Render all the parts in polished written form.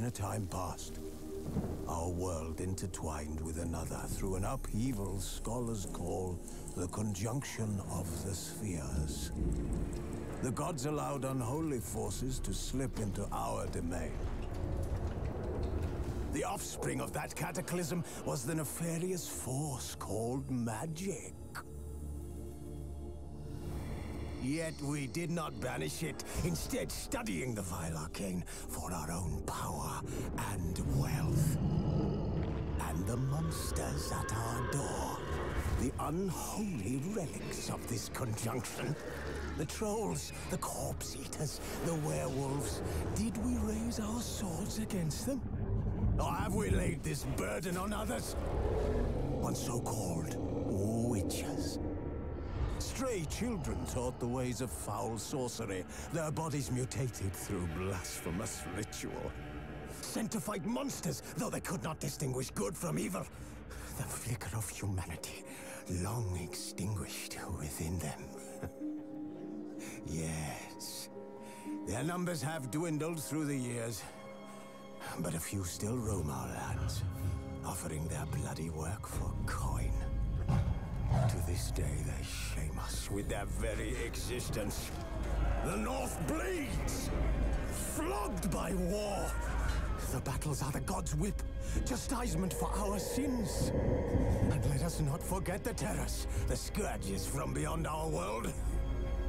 In a time past, our world intertwined with another through an upheaval scholars call the conjunction of the spheres. The gods allowed unholy forces to slip into our domain. The offspring of that cataclysm was the nefarious force called magic. Yet we did not banish it, instead studying the vile arcane for our own power and wealth. And the monsters at our door, the unholy relics of this conjunction. The trolls, the corpse eaters, the werewolves. Did we raise our swords against them? Or have we laid this burden on others? On so-called witches. Stray children taught the ways of foul sorcery, their bodies mutated through blasphemous ritual. Sent to fight monsters, though they could not distinguish good from evil. The flicker of humanity, long extinguished within them. Yes, their numbers have dwindled through the years, but a few still roam our lands, offering their bloody work for coin. To this day, they shame us with their very existence. The North bleeds, flogged by war. The battles are the gods' whip, chastisement for our sins. And let us not forget the terrors, the scourges from beyond our world.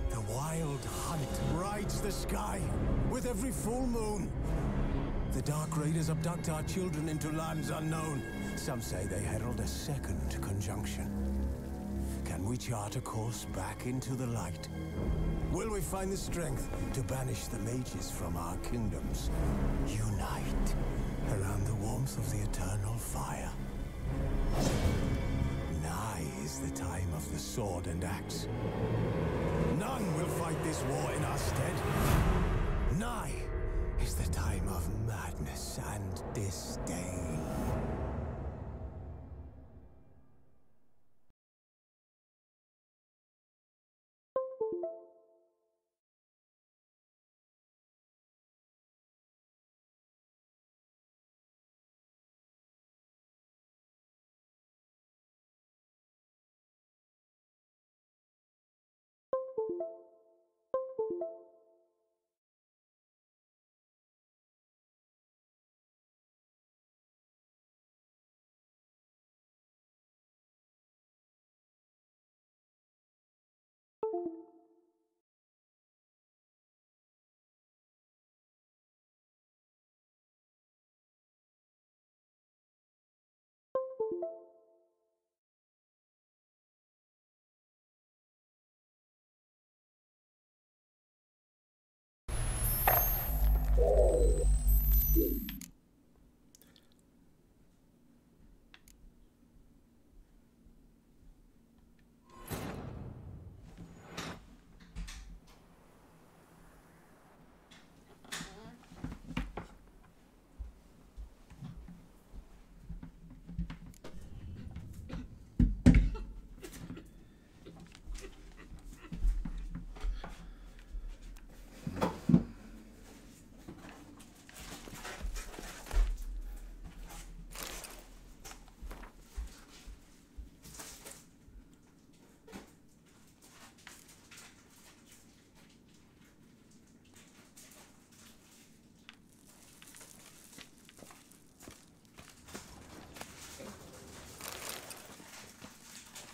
The wild hunt rides the sky with every full moon. The Dark Raiders abduct our children into lands unknown. Some say they herald a second conjunction. Can we chart a course back into the light? Will we find the strength to banish the mages from our kingdoms? Unite around the warmth of the eternal fire. Nigh is the time of the sword and axe. None will fight this war in our stead. Nigh is the time of madness and disdain.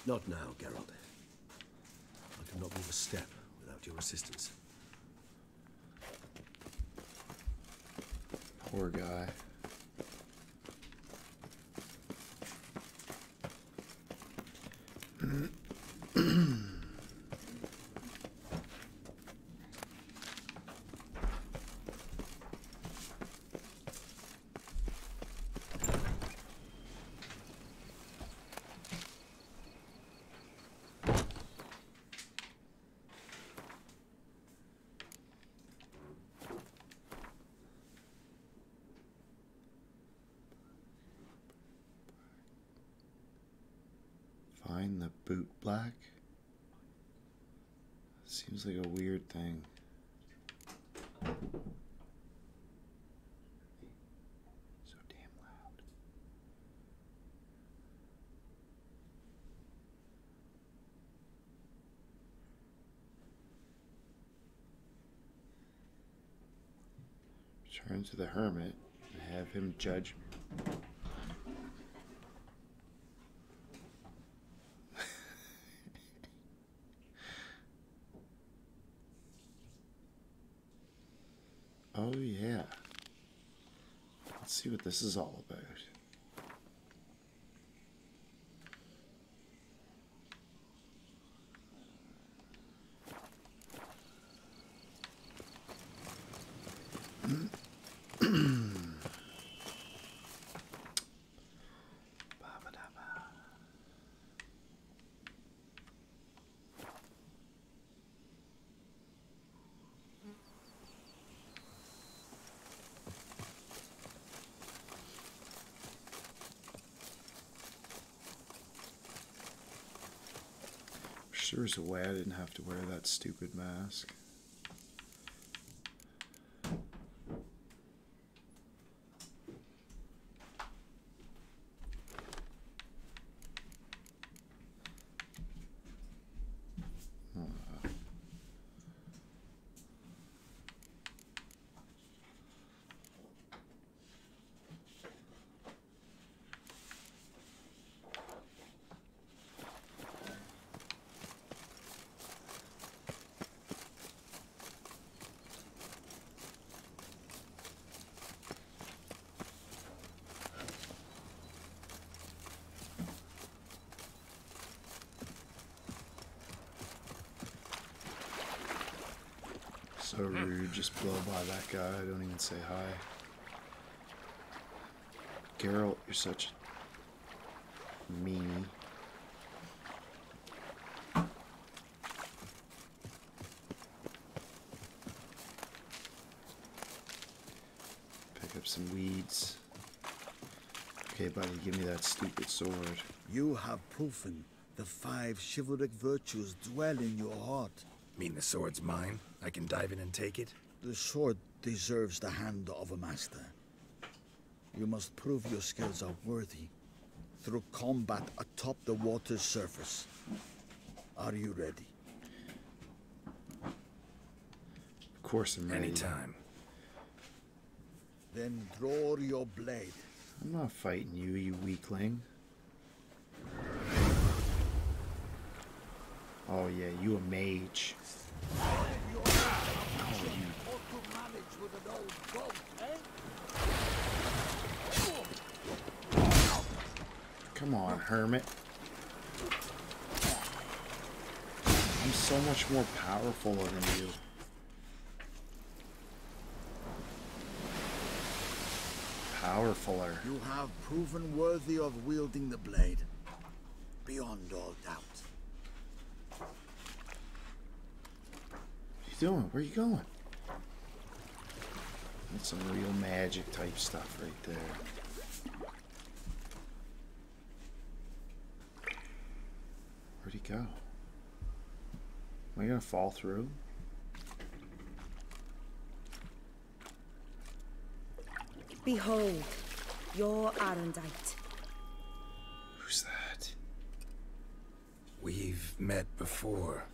Not now, Geralt. I cannot move a step without your assistance. Poor guy. Find the boot black? Seems like a weird thing. Turn to the hermit and have him judge. Oh yeah. Let's see what this is all about. There's a way I didn't have to wear that stupid mask. So rude, just blow by that guy, don't even say hi. Geralt, you're such a meanie. Pick up some weeds. Okay, buddy, give me that stupid sword. You have proven the 5 chivalric virtues dwell in your heart. Mean the sword's mine? I can dive in and take it? The sword deserves the hand of a master. You must prove your skills are worthy through combat atop the water's surface. Are you ready? Of course I'm ready. Anytime. Then draw your blade. I'm not fighting you, you weakling. Oh yeah, you a mage. Come on, hermit. I'm so much more powerful than you. Powerfuler. You have proven worthy of wielding the blade, beyond all doubt. What are you doing? Where are you going? That's some real magic type stuff right there. Where'd he go? Am I gonna fall through? Behold, your Arendite. Who's that? We've met before.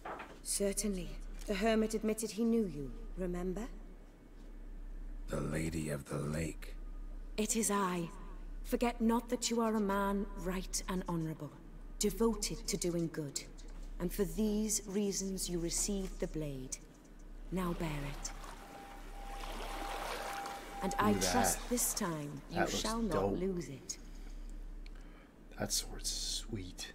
Certainly. The hermit admitted he knew you, remember? The Lady of the Lake. It is I. Forget not that you are a man right and honorable, devoted to doing good. And for these reasons you received the blade. Now bear it. And I trust this time you shall not lose it. That sword's sweet.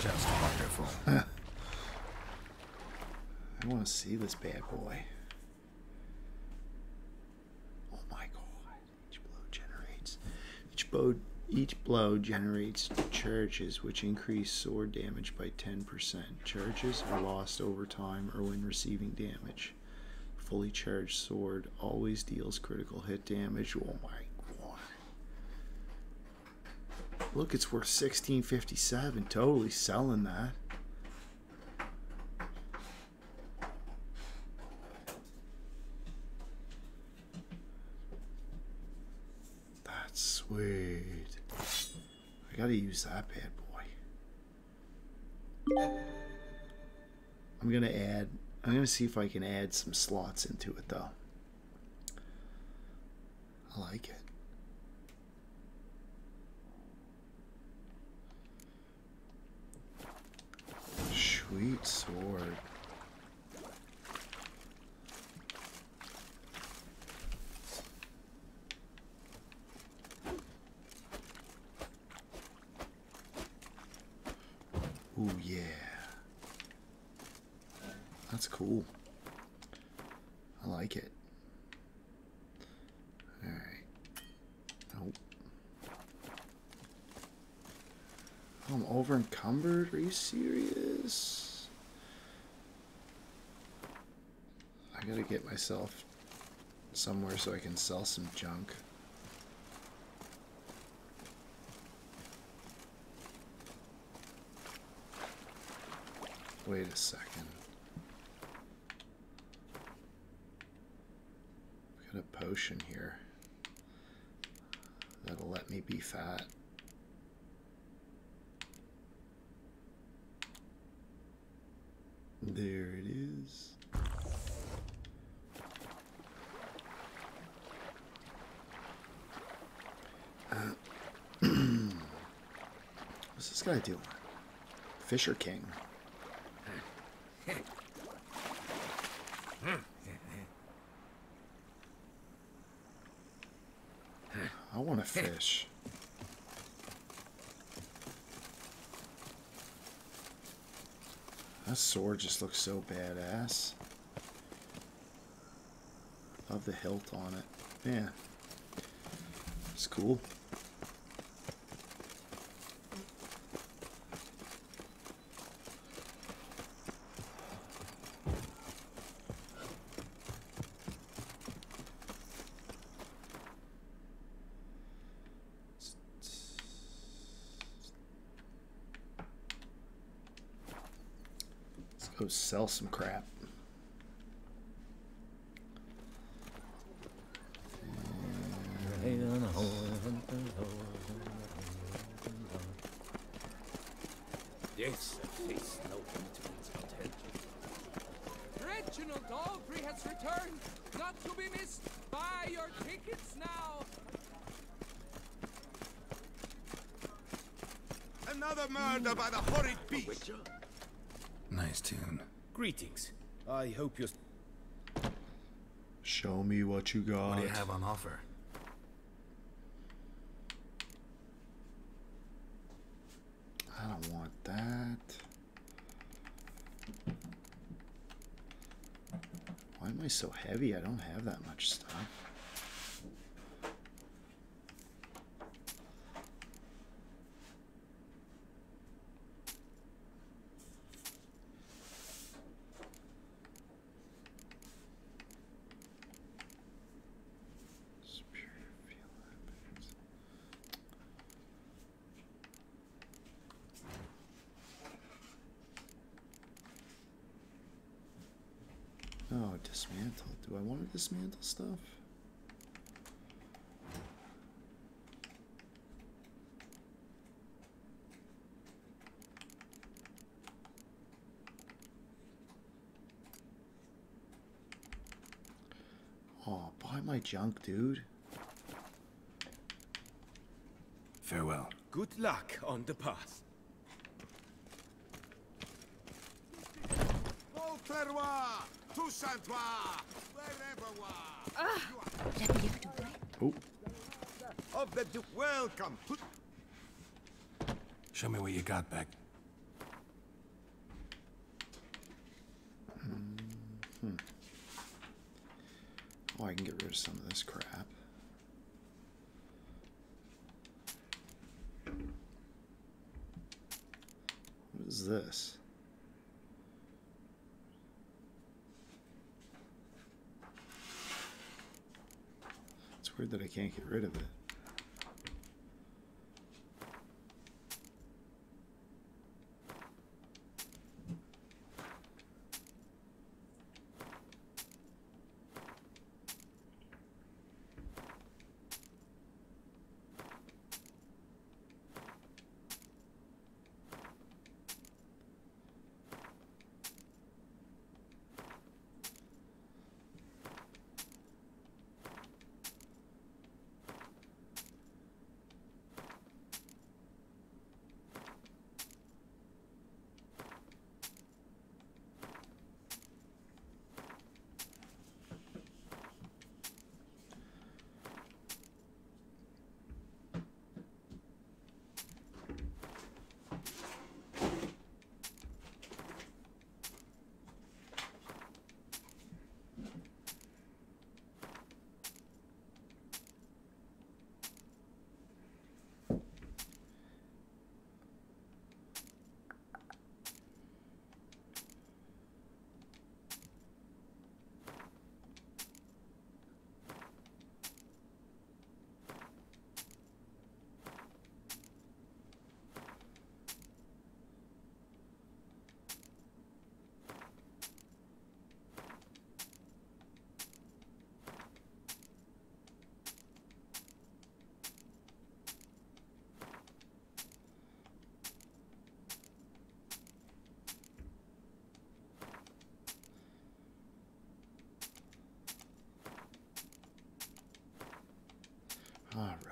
Just wonderful. I want to see this bad boy. Oh my god. Each blow generates charges which increase sword damage by 10%. Charges are lost over time or when receiving damage. Fully charged sword always deals critical hit damage. Oh my god. Look, it's worth $16.57. Totally selling that. That's sweet. I gotta use that bad boy. I'm gonna see if I can add some slots into it though. I like it. Sweet sword. Ooh, yeah. That's cool. I like it. Alright. Nope. I'm over encumbered? Are you serious? I gotta get myself somewhere so I can sell some junk. Wait a second. Got a potion here that'll let me be fat. There it is. What's this guy doing? Fisher King. I want to fish. That sword just looks so badass. Love the hilt on it. Man, it's cool. Go sell some crap. Yes, face no into potential. Reginald Dalbury has returned, not to be missed. Buy your tickets now. Another murder by the horrid beast. Nice tune. Greetings. I hope you're... Show me what you got. What do you have on offer? I don't want that. Why am I so heavy? I don't have that much stuff. Oh, dismantle. Do I want to dismantle stuff? Oh, buy my junk, dude. Farewell. Good luck on the path. Au clairoir, tout saint-oir, wherever Oh, of the welcome. Show me what you got back. oh, I can get rid of some of this crap. What is this? It's weird that I can't get rid of it.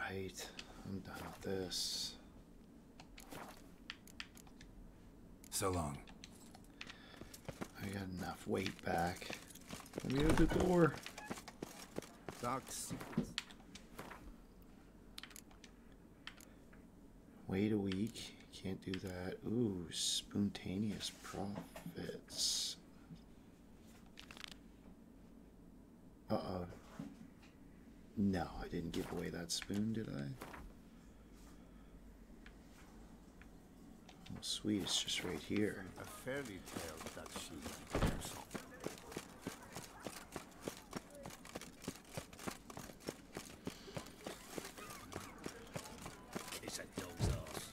Right. I'm done with this. So long. I got enough weight back. Let me out the door. Dark secrets. Wait a week. Can't do that. Ooh, spontaneous profits. Uh-oh. No, I didn't give away that spoon, did I? Oh, sweet, it's just right here. A fairy tale that she tells. Kiss a dog's ass.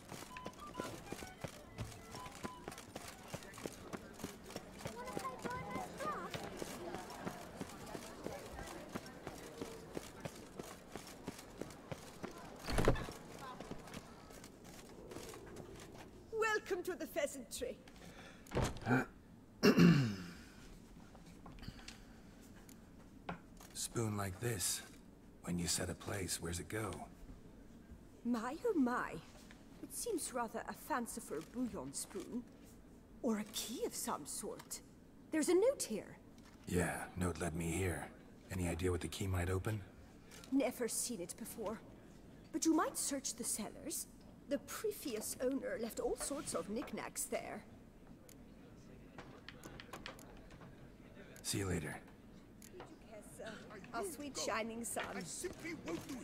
Welcome to the pheasantry. Spoon like this. When you set a place, where's it go? My oh my. It seems rather a fanciful bouillon spoon. Or a key of some sort. There's a note here. Yeah, note led me here. Any idea what the key might open? Never seen it before. But you might search the cellars. The previous owner left all sorts of knickknacks there. See you later. Our sweet shining sun. I simply won't do it.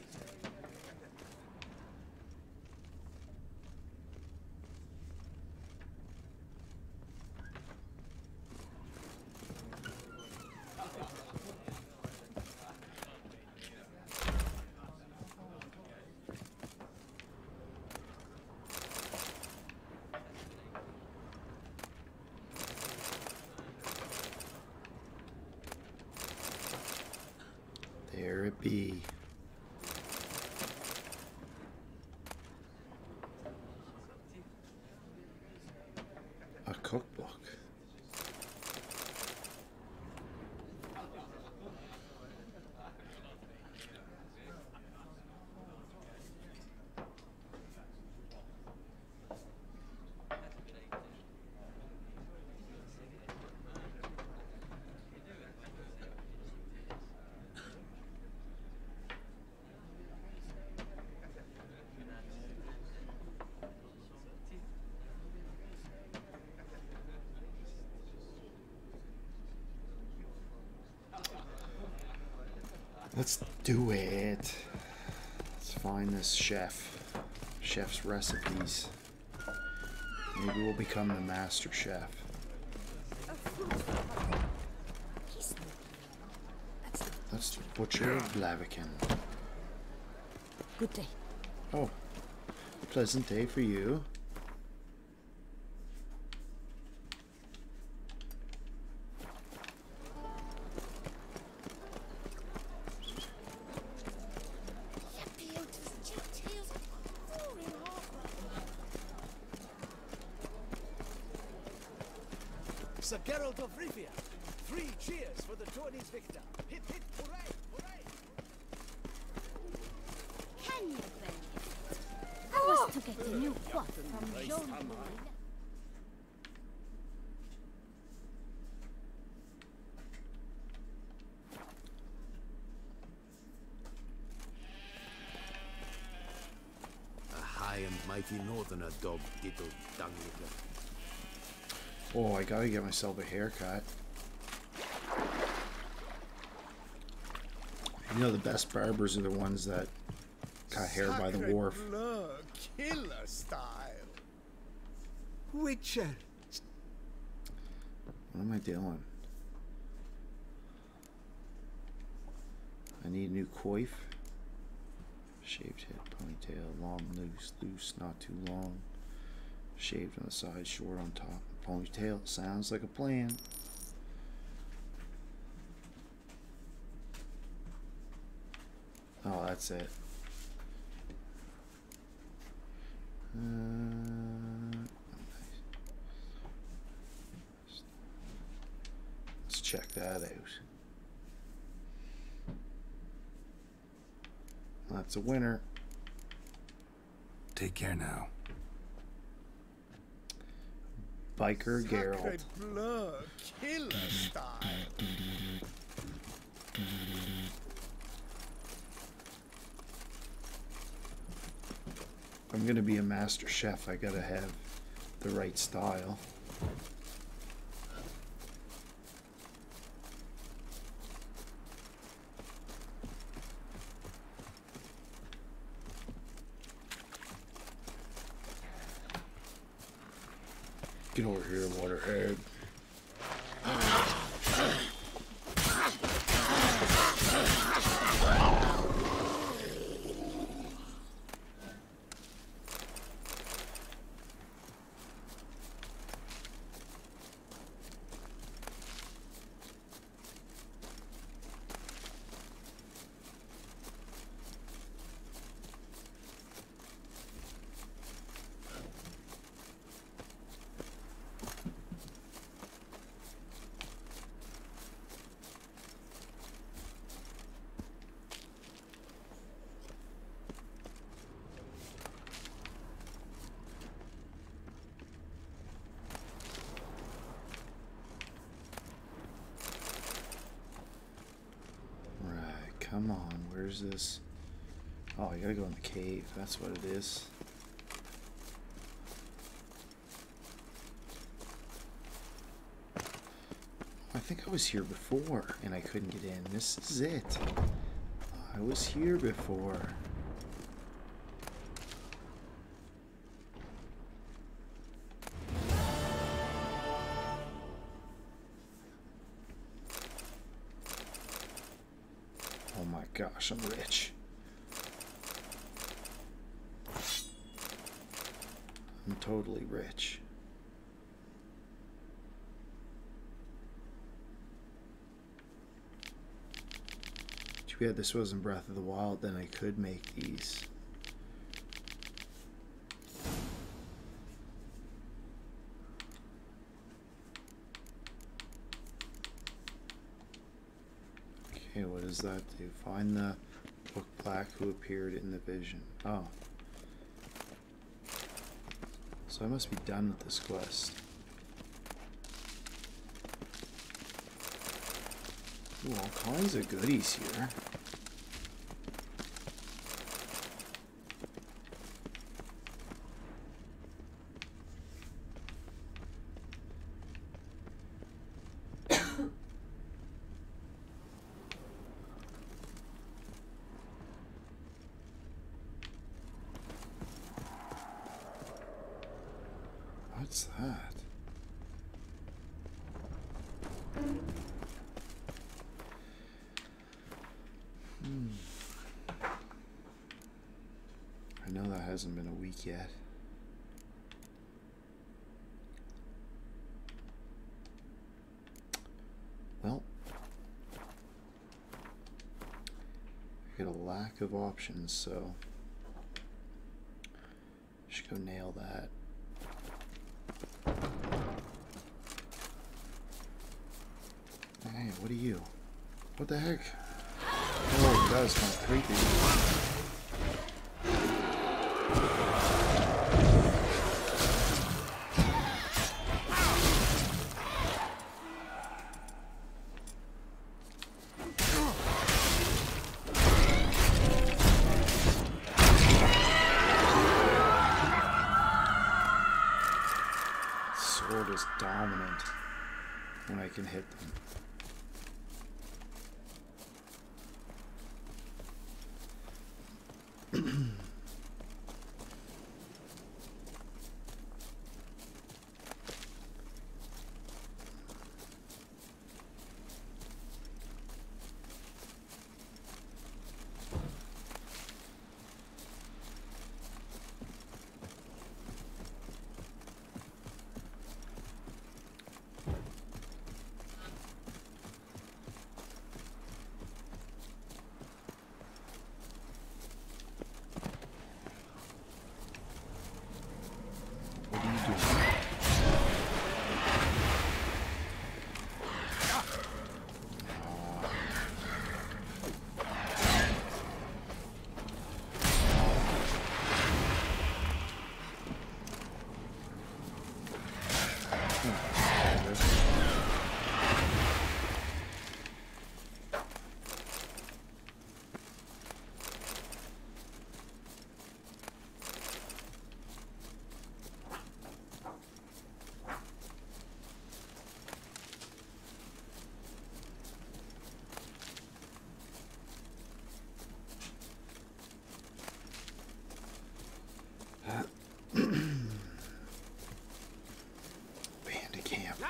There it be. A cookbook. Let's do it. Let's find this chef's recipes. Maybe we'll become the master chef. That's the butcher of Blaviken. Good day. Oh, pleasant day for you. Sir Geralt of Rivia, 3 cheers for the tourney's victor. Hip hip hooray, hooray! Can you believe it? I was to get a new quote from John Boyd. A high and mighty northerner dog diddle dung licker. Oh, I gotta get myself a haircut. You know, the best barbers are the ones that cut hair by the wharf. Killer style. Witcher. What am I doing? I need a new coif. Shaved head, ponytail, long, loose, loose, not too long. Shaved on the side, short on top. Ponytail, sounds like a plan. Oh, that's it. Let's check that out. That's a winner. Take care now. Biker Geralt. Sacred blur, killer style. I'm gonna be a master chef. I gotta have the right style. Get over here, Waterhead. Come on, where's this? Oh, I gotta go in the cave. That's what it is. I think I was here before and I couldn't get in. This is it. I was here before. Oh my gosh, I'm rich. I'm totally rich. Too bad this wasn't Breath of the Wild, then I could make these. Okay, what does that do? Find the book black who appeared in the vision. Oh. So I must be done with this quest. Ooh, all kinds of goodies here. What's that? I know that hasn't been a week yet. Well, I got a lack of options, so I should go nail that. Hey, what are you? What the heck? Oh, that was kind of creepy. Sword is dominant when I can hit them.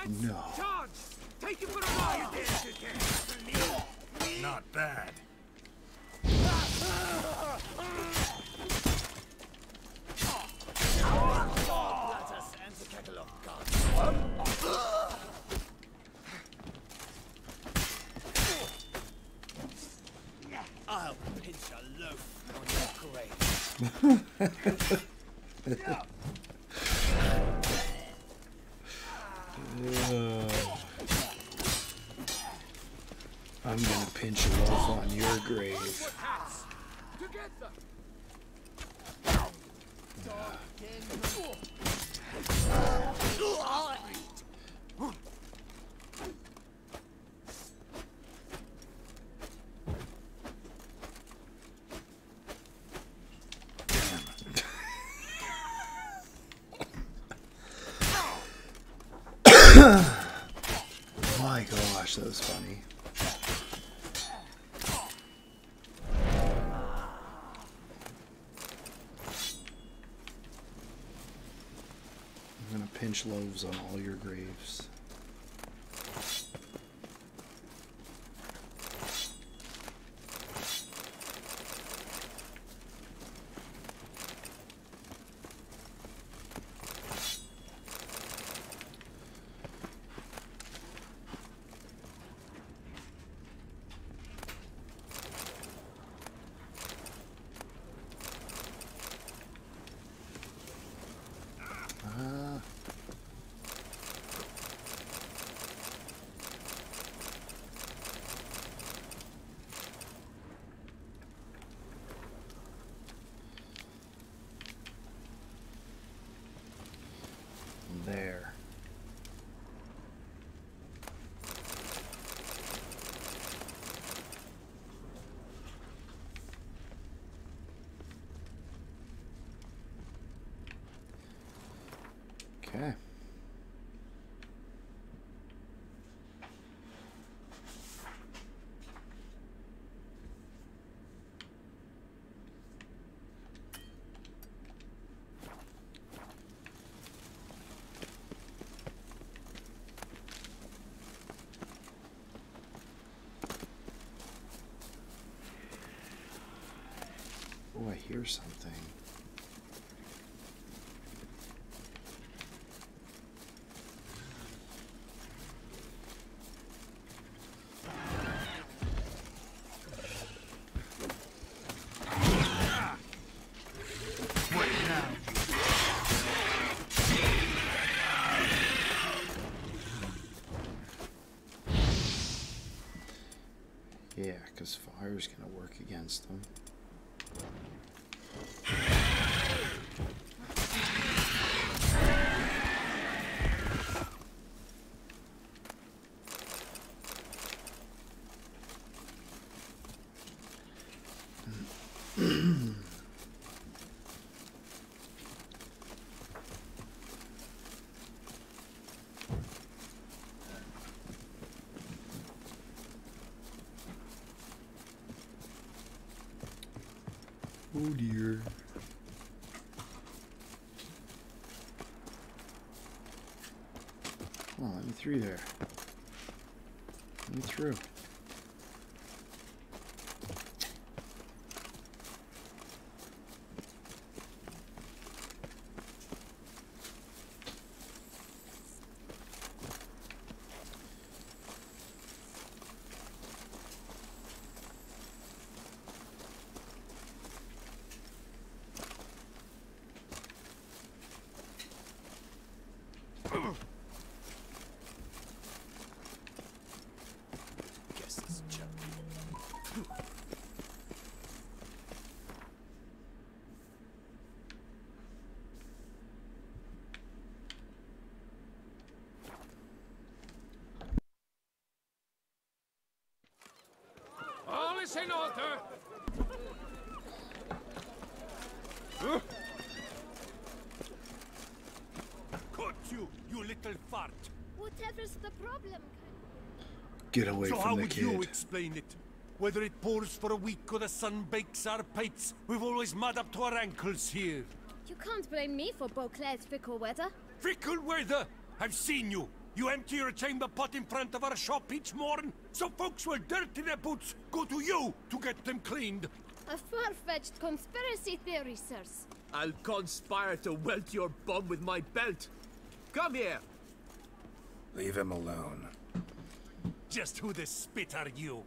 No. Charge! Take him for a ride! Not bad. Let us end the kettle of God. I'll pinch a loaf on your grave. I'm gonna pinch a loaf on your grave. Together. My gosh, that was funny. I'm gonna pinch loaves on all your graves. There. Okay. Oh, I hear something. Yeah, because fire's gonna work against them. Oh dear. Oh, let me through there. Let me through. Guess this chap. All is in order. Caught you, you little fart. Whatever's the problem? Get away So how from the would you kid. explain it? Whether it pours for a week or the sun bakes our pipes, we've always mud up to our ankles here. You can't blame me for Beauclair's fickle weather. Fickle weather! I've seen you! You empty your chamber pot in front of our shop each morn, so folks will dirty their boots go to you to get them cleaned. A far-fetched conspiracy theory, sirs. I'll conspire to welt your bum with my belt. Come here. Leave him alone. Just who the spit are you?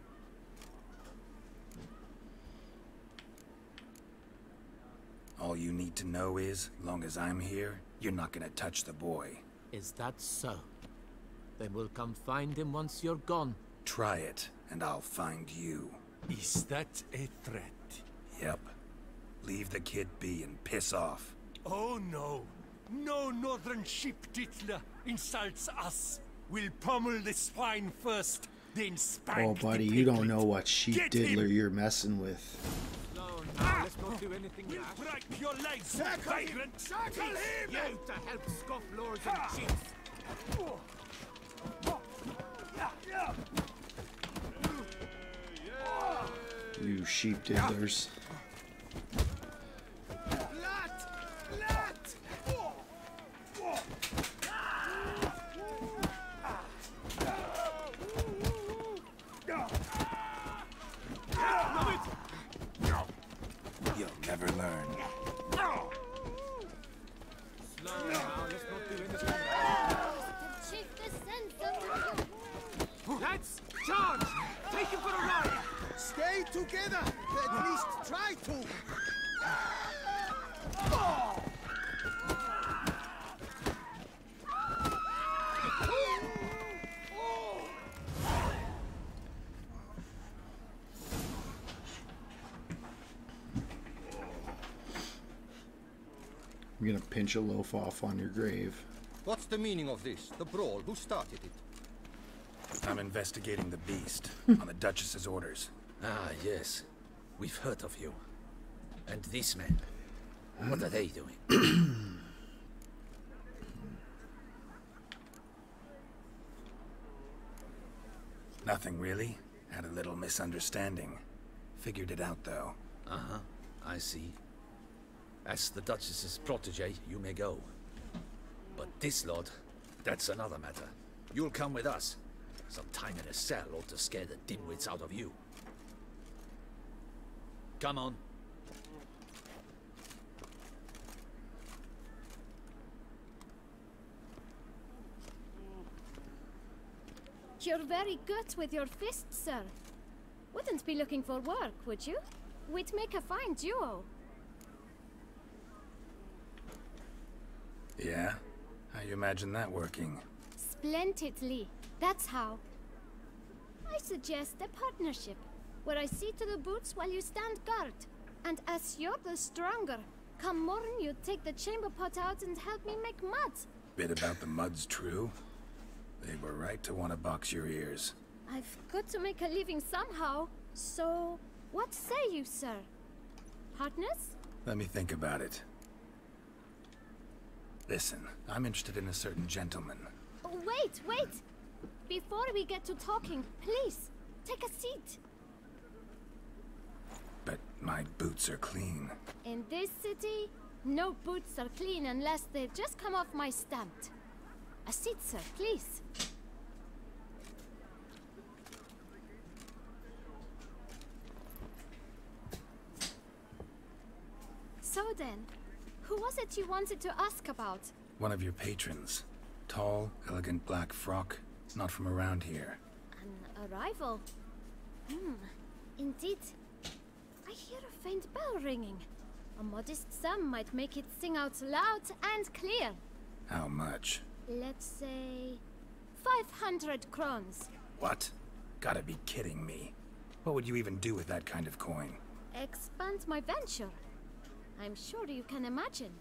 All you need to know is, long as I'm here, you're not gonna touch the boy. Is that so? Then we'll come find him once you're gone. Try it, and I'll find you. Is that a threat? Yep. Leave the kid be and piss off. Oh no. No northern sheep titler insults us. We'll pummel the swine first, then spank. Oh, buddy, you don't know what sheep diddler you're messing with. No, let's not do anything we'll rash. break your legs, vagrant! Tackle him! You to help scofflords and chiefs. You sheep diddlers. You'll never learn. Slow now, let's not do anything rash. The chief descends upon you. Let's charge! Take him for a ride! Stay together! At least try to! I'm gonna pinch a loaf off on your grave. What's the meaning of this? The brawl? Who started it? I'm investigating the beast, on the Duchess's orders. Ah, yes. We've heard of you. And these men. What are they doing? Nothing really. Had a little misunderstanding. Figured it out, though. Uh-huh. I see. As the Duchess's protege, you may go. But this lot, that's another matter. You'll come with us. Some time in a cell ought to scare the dimwits out of you. Come on. You're very good with your fists, sir. Wouldn't be looking for work, would you? We'd make a fine duo. Yeah? How you imagine that working? Splendidly. That's how. I suggest a partnership, where I see to the boots while you stand guard. And as you're the stronger, come morn you take the chamber pot out and help me make mud. Bit about the mud's true. They were right to want to box your ears. I've got to make a living somehow, so what say you, sir? Partners? Let me think about it. Listen, I'm interested in a certain gentleman. Oh, wait, wait! Before we get to talking, please, take a seat. But my boots are clean. In this city, no boots are clean unless they just come off my stamp. A seat, sir, please. So then, who was it you wanted to ask about? One of your patrons. Tall, elegant black frock. Not from around here. An arrival? Indeed. I hear a faint bell ringing. A modest sum might make it sing out loud and clear. How much? Let's say 500 crowns. What? Gotta be kidding me. What would you even do with that kind of coin? Expand my venture. I'm sure you can imagine.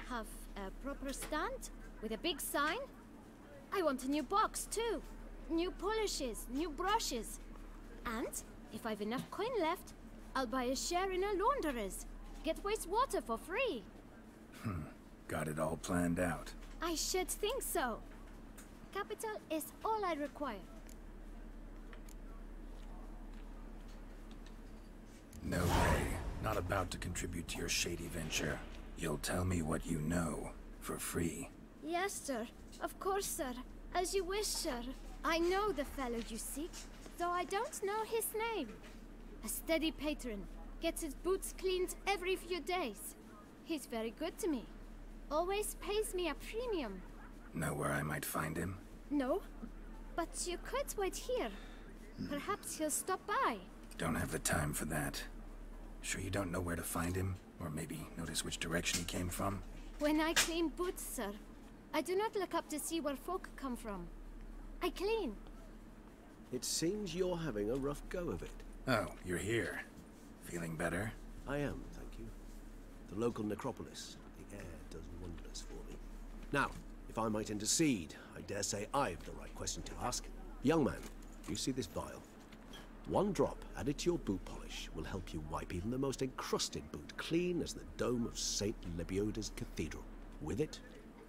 Have a proper stand with a big sign. I want a new box too. New polishes, new brushes. And if I've enough coin left, I'll buy a share in a launderer's. Get wastewater for free. Got it all planned out. I should think so. Capital is all I require. No way. Not about to contribute to your shady venture. You'll tell me what you know, for free. Yes, sir. Of course, sir. As you wish, sir. I know the fellow you seek, though I don't know his name. A steady patron. Gets his boots cleaned every few days. He's very good to me. Always pays me a premium. Know where I might find him? No, but you could wait here. Perhaps he'll stop by. Don't have the time for that. Sure you don't know where to find him? Or maybe notice which direction he came from? When I clean boots, sir, I do not look up to see where folk come from. I clean. It seems you're having a rough go of it. Oh, you're here. Feeling better? I am, thank you. The local necropolis. The air does wonders for me. Now, if I might intercede, I dare say I've the right question to ask. Young man, you see this vial? One drop added to your boot polish will help you wipe even the most encrusted boot clean as the dome of St. Lebioda's Cathedral. With it,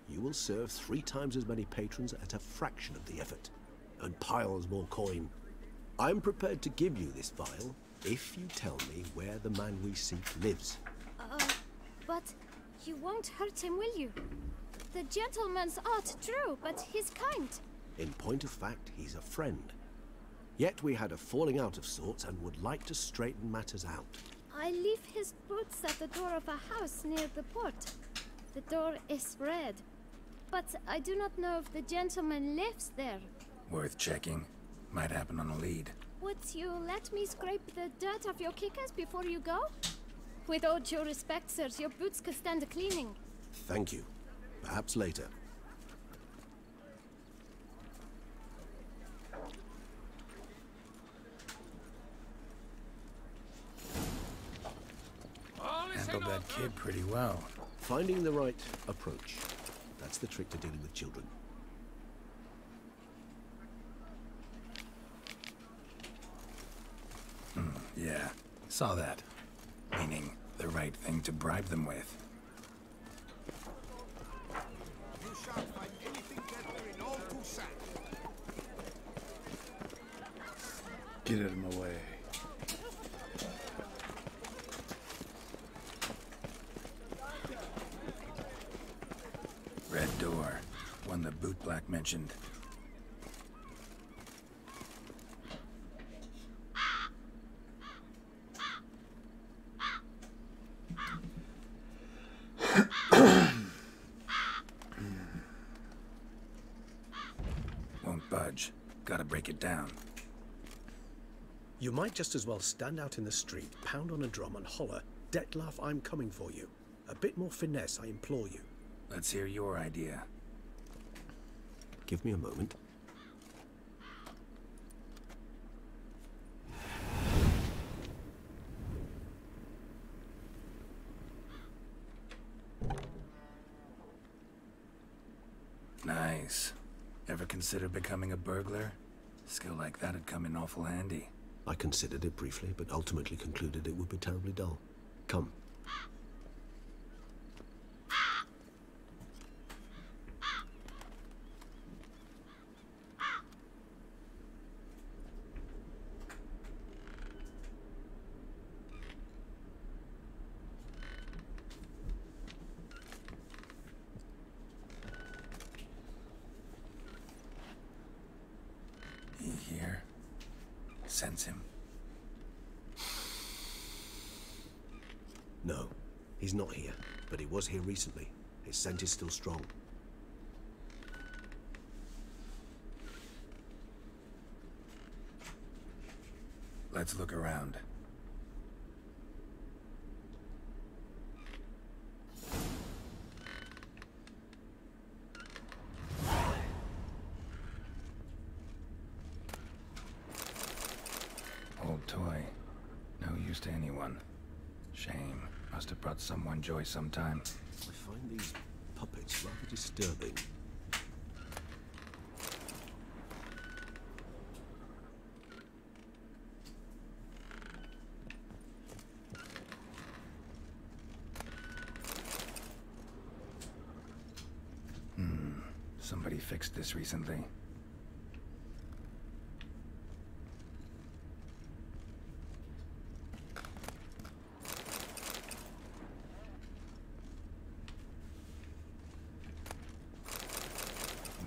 you will serve 3 times as many patrons at a fraction of the effort, and piles more coin. I'm prepared to give you this vial if you tell me where the man we seek lives. But you won't hurt him, will you? The gentleman's art, true, but he's kind. In point of fact, he's a friend. Yet we had a falling out of sorts and would like to straighten matters out. I leave his boots at the door of a house near the port. The door is red, but I do not know if the gentleman lives there. Worth checking. Might happen on a lead. Would you let me scrape the dirt off your kickers before you go? With all due respect, sirs, your boots could stand a cleaning. Thank you. Perhaps later. Handled that kid pretty well. Finding the right approach. That's the trick to dealing with children. Yeah, saw that. Meaning, the right thing to bribe them with. You shan't find anything better in all Toussaint. Get him away. Red door. One the bootblack mentioned. Won't budge. Gotta break it down. You might just as well stand out in the street, pound on a drum and holler, "Detlef, I'm coming for you." A bit more finesse, I implore you. Let's hear your idea. Give me a moment. Nice. Ever consider becoming a burglar? Skill like that'd come in awful handy. I considered it briefly, but ultimately concluded it would be terribly dull. Come. He here? Sense him? No, he's not here, but he was here recently. His scent is still strong. Let's look around. Old toy. No use to anyone. Shame. Must have brought someone joy sometime. I find these puppets rather disturbing. Somebody fixed this recently.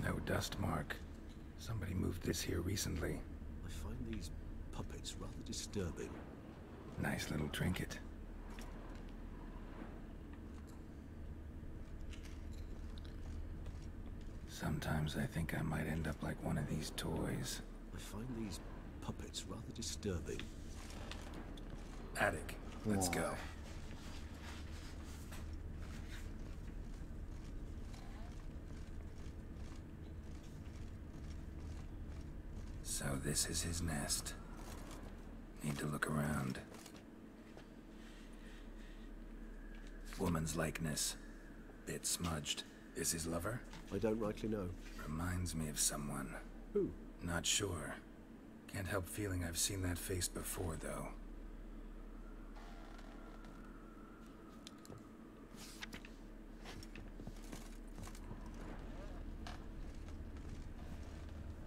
No dust mark. Somebody moved this here recently. I find these puppets rather disturbing. Nice little trinket. Sometimes I think I might end up like one of these toys. I find these puppets rather disturbing. Attic, let's go. So this is his nest. Need to look around. Woman's likeness. Bit smudged. Is his lover? I don't rightly know. Reminds me of someone. Who? Not sure. Can't help feeling I've seen that face before, though.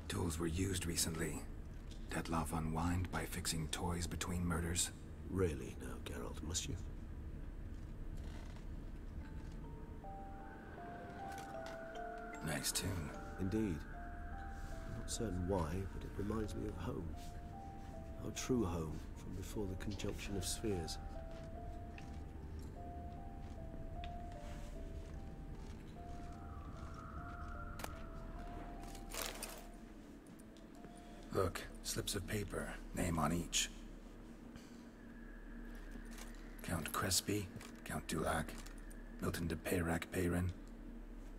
Tools were used recently. Detloff unwind by fixing toys between murders. Really now, Geralt, must you? Nice tune. Indeed. I'm not certain why, but it reminds me of home. Our true home, from before the conjunction of spheres. Look, slips of paper, name on each. Count Crespi, Count Dulac, Milton de Peyrac-Peyrin,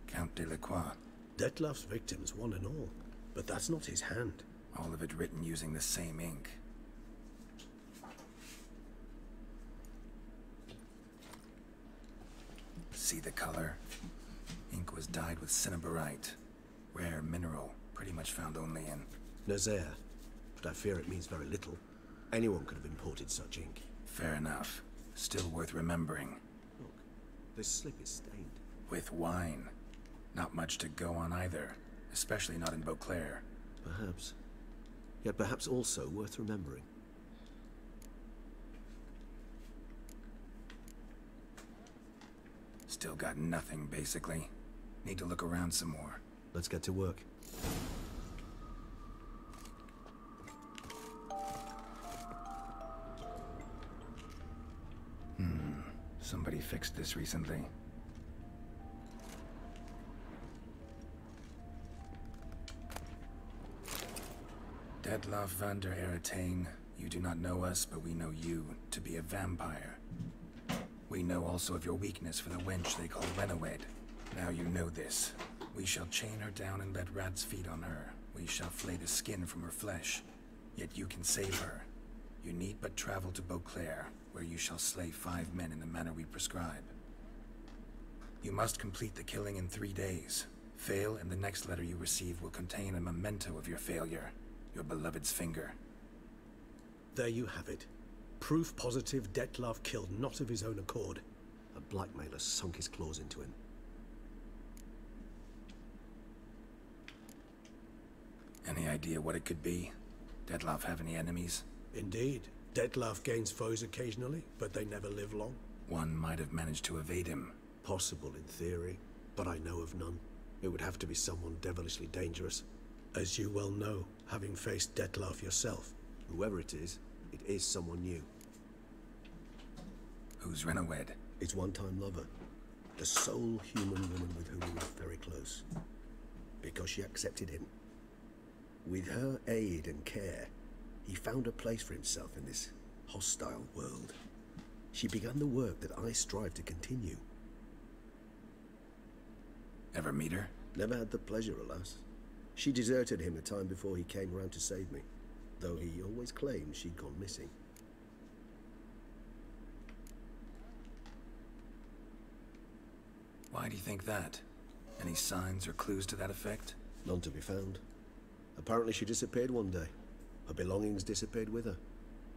Count de Lacroix. Detloff's victims, one and all. But that's not his hand. All of it written using the same ink. See the color? Ink was dyed with cinnabarite. Rare mineral, pretty much found only in Nazaire. But I fear it means very little. Anyone could have imported such ink. Fair enough. Still worth remembering. Look, this slip is stained. With wine. Not much to go on either. Especially not in Beauclair. Perhaps. Yet perhaps also worth remembering. Still got nothing, basically. Need to look around some more. Let's get to work. Somebody fixed this recently. Detloff van der Eretain, you do not know us, but we know you to be a vampire. We know also of your weakness for the wench they call Renawed. Now you know this. We shall chain her down and let rats feed on her. We shall flay the skin from her flesh. Yet you can save her. You need but travel to Beauclair, where you shall slay 5 men in the manner we prescribe. You must complete the killing in 3 days. Fail, and the next letter you receive will contain a memento of your failure. Your beloved's finger. There you have it. Proof positive Detloff killed not of his own accord. A blackmailer sunk his claws into him. Any idea what it could be? Detloff have any enemies? Indeed. Detloff gains foes occasionally, but they never live long. One might have managed to evade him. Possible in theory, but I know of none. It would have to be someone devilishly dangerous. As you well know, having faced Detloff yourself. Whoever it is someone new. Who's Renawed? His one-time lover. The sole human woman with whom he was very close. Because she accepted him. With her aid and care, he found a place for himself in this hostile world. She began the work that I strive to continue. Ever meet her? Never had the pleasure, alas. She deserted him a time before he came round to save me, though he always claimed she'd gone missing. Why do you think that? Any signs or clues to that effect? None to be found. Apparently she disappeared one day. Her belongings disappeared with her.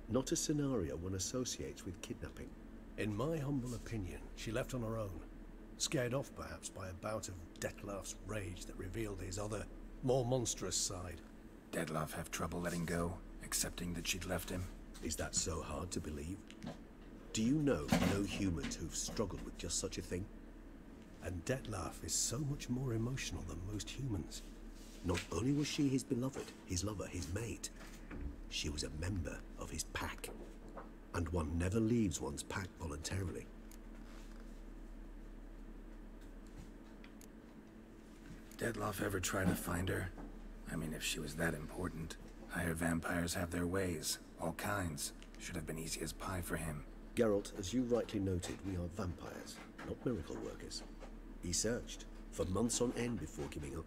Not a scenario one associates with kidnapping. In my humble opinion, she left on her own. Scared off, perhaps, by a bout of Detloff's rage that revealed his other, more monstrous side. Detloff have trouble letting go, accepting that she'd left him? Is that so hard to believe? Do you know no humans who've struggled with just such a thing? And Detloff is so much more emotional than most humans. Not only was she his beloved, his lover, his mate, she was a member of his pack. And one never leaves one's pack voluntarily. Dettlaff ever try to find her? I mean, if she was that important. Higher vampires have their ways, all kinds. Should have been easy as pie for him. Geralt, as you rightly noted, we are vampires, not miracle workers. He searched, for months on end before giving up.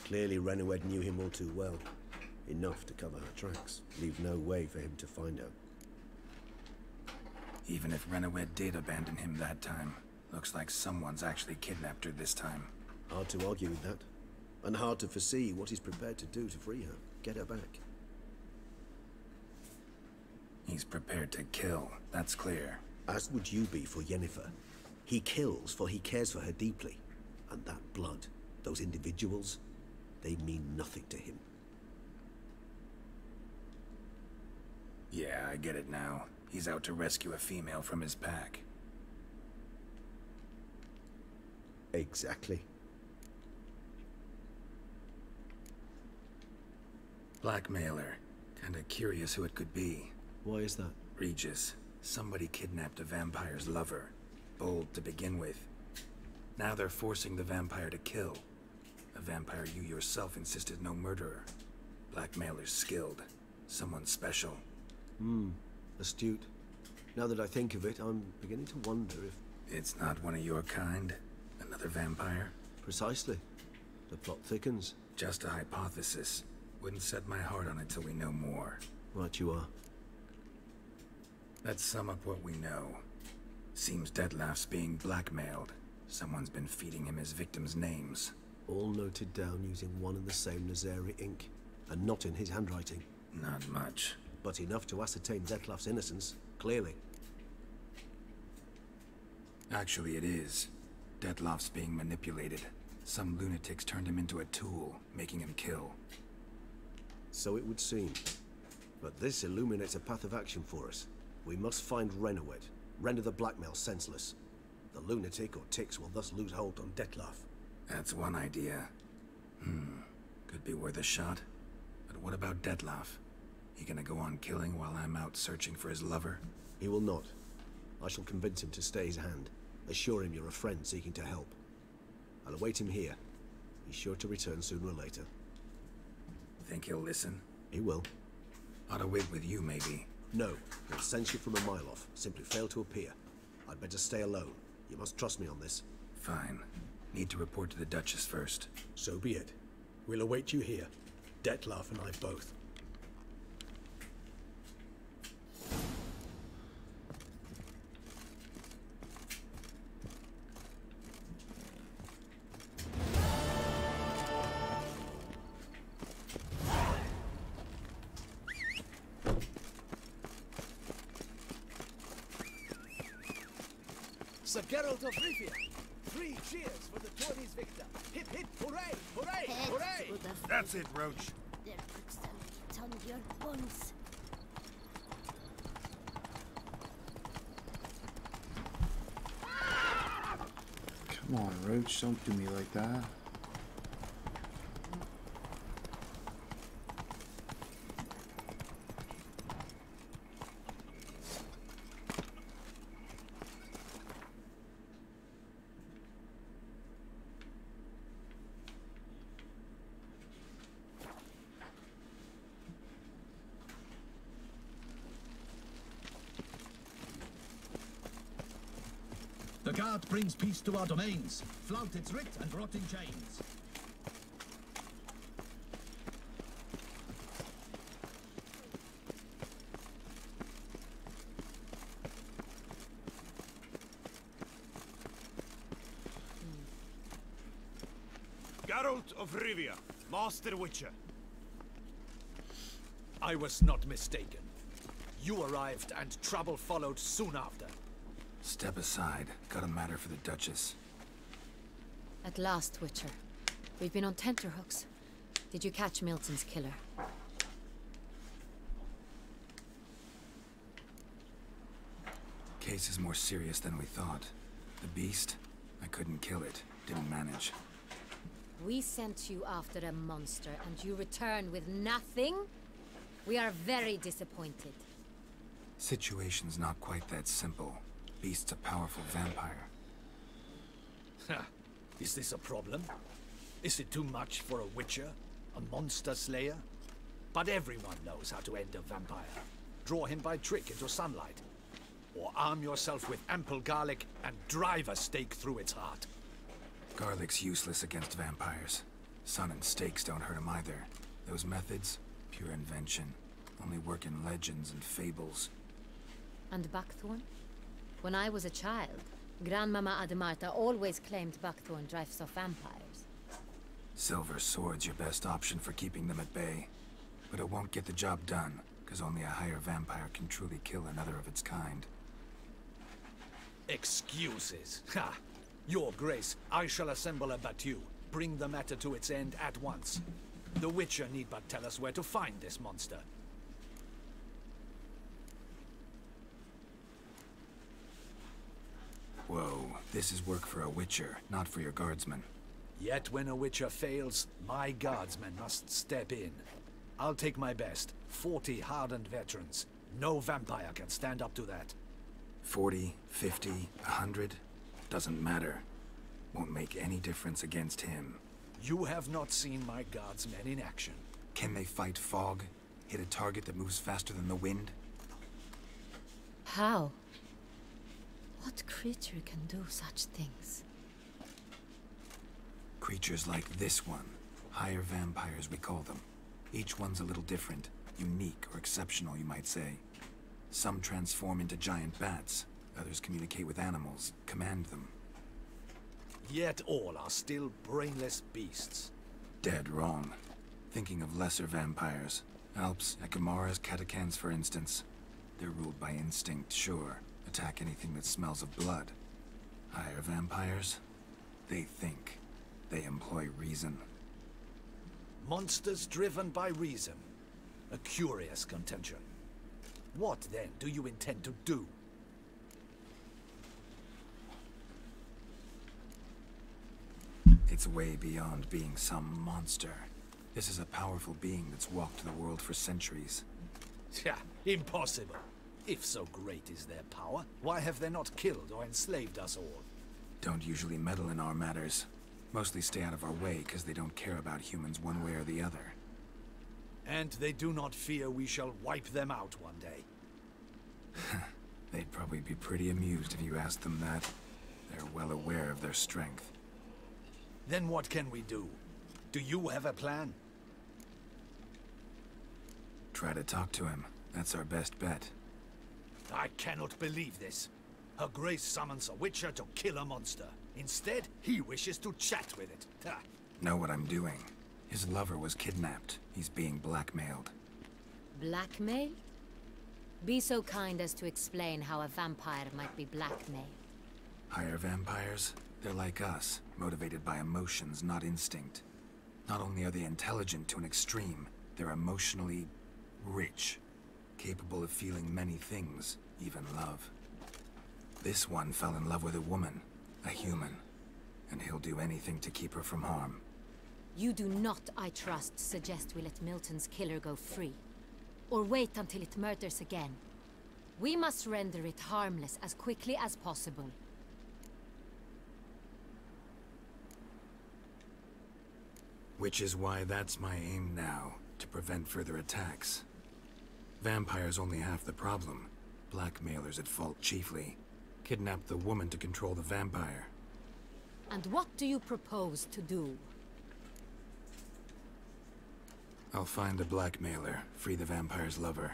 Clearly Renowed knew him all too well. Enough to cover her tracks, leave no way for him to find her. Even if Renowed did abandon him that time, looks like someone's actually kidnapped her this time. Hard to argue with that. And hard to foresee what he's prepared to do to free her, get her back. He's prepared to kill, that's clear. As would you be for Yennefer. He kills for he cares for her deeply. And that blood, those individuals, they mean nothing to him. Yeah, I get it now. He's out to rescue a female from his pack. Exactly. Blackmailer. Kinda curious who it could be. Why is that? Regis. Somebody kidnapped a vampire's lover. Bold to begin with. Now they're forcing the vampire to kill. A vampire you yourself insisted no murderer. Blackmailer's skilled. Someone special. Astute. Now that I think of it, I'm beginning to wonder if... It's not one of your kind? Another vampire? Precisely. The plot thickens. Just a hypothesis. Wouldn't set my heart on it till we know more. Right you are. Let's sum up what we know. Seems Dettlaff's being blackmailed. Someone's been feeding him his victims' names. All noted down using one and the same Nazari ink. And not in his handwriting. Not much. But enough to ascertain Dettlaff's innocence, clearly. Actually, it is. Dettlaff's being manipulated. Some lunatics turned him into a tool, making him kill. So it would seem. But this illuminates a path of action for us. We must find Renowed, render the blackmail senseless. The lunatic or ticks will thus lose hold on Dettlaff. That's one idea. Could be worth a shot. But what about Dettlaff? He gonna go on killing while I'm out searching for his lover? He will not. I shall convince him to stay his hand. Assure him you're a friend seeking to help. I'll await him here. He's sure to return sooner or later. Think he'll listen? He will. Ought to wait with you, maybe. No, he'll sense you from a mile off. Simply fail to appear. I'd better stay alone. You must trust me on this. Fine. Need to report to the Duchess first. So be it. We'll await you here. Dettlaff and I both. Sir Geralt of Rivia, 3 cheers for the tourney's victor. Hip hip, hooray, hooray, hooray! That's it, Roach. There puts the meat on your bones. Come on, Roach, don't do me like that. The guard brings peace to our domains. Flout its writ and rot in chains. Geralt of Rivia, Master Witcher. I was not mistaken. You arrived and trouble followed soon after. Step aside. Got a matter for the Duchess. At last, Witcher. We've been on tenterhooks. Did you catch Milton's killer? Case is more serious than we thought. The beast? I couldn't kill it. Didn't manage. We sent you after a monster, and you return with nothing? We are very disappointed. Situation's not quite that simple. Beast's a powerful vampire. Ha! Is this a problem? Is it too much for a witcher? A monster slayer? But everyone knows how to end a vampire. Draw him by trick into sunlight. Or arm yourself with ample garlic and drive a stake through its heart. Garlic's useless against vampires. Sun and stakes don't hurt him either. Those methods, pure invention. Only work in legends and fables. And buckthorn? When I was a child, Grandmama Ademarta always claimed buckthorn drives off vampires. Silver sword's your best option for keeping them at bay. But it won't get the job done, because only a higher vampire can truly kill another of its kind. Excuses. Ha! Your Grace, I shall assemble a battue. Bring the matter to its end at once. The Witcher need but tell us where to find this monster. Whoa, this is work for a Witcher, not for your guardsmen. Yet when a Witcher fails, my guardsmen must step in. I'll take my best. 40 hardened veterans. No vampire can stand up to that. 40, 50, 100? Doesn't matter. Won't make any difference against him. You have not seen my guardsmen in action. Can they fight fog? Hit a target that moves faster than the wind? How? What creature can do such things? Creatures like this one. Higher vampires, we call them. Each one's a little different. Unique or exceptional, you might say. Some transform into giant bats. Others communicate with animals, command them. Yet all are still brainless beasts. Dead wrong. Thinking of lesser vampires. Alps, Ekamaras, Catacans, for instance. They're ruled by instinct, sure. Attack anything that smells of blood. Higher vampires? They think. They employ reason. Monsters driven by reason. A curious contention. What, then, do you intend to do? It's way beyond being some monster. This is a powerful being that's walked the world for centuries. Yeah, impossible. If so great is their power, why have they not killed or enslaved us all? Don't usually meddle in our matters. Mostly stay out of our way because they don't care about humans one way or the other. And they do not fear we shall wipe them out one day. They'd probably be pretty amused if you asked them that. They're well aware of their strength. Then what can we do? Do you have a plan? Try to talk to him. That's our best bet. I cannot believe this. Her Grace summons a Witcher to kill a monster. Instead, he wishes to chat with it. Ha. Know what I'm doing. His lover was kidnapped. He's being blackmailed. Blackmailed? Be so kind as to explain how a vampire might be blackmailed. Higher vampires? They're like us, motivated by emotions, not instinct. Not only are they intelligent to an extreme, they're emotionally rich. Capable of feeling many things, even love. This one fell in love with a woman, a human, and he'll do anything to keep her from harm. You do not, I trust, suggest we let Milton's killer go free. Or wait until it murders again. We must render it harmless as quickly as possible. Which is why that's my aim now, to prevent further attacks. Vampires only half the problem. Blackmailers at fault chiefly. Kidnap the woman to control the vampire. And what do you propose to do? I'll find the blackmailer, free the vampire's lover.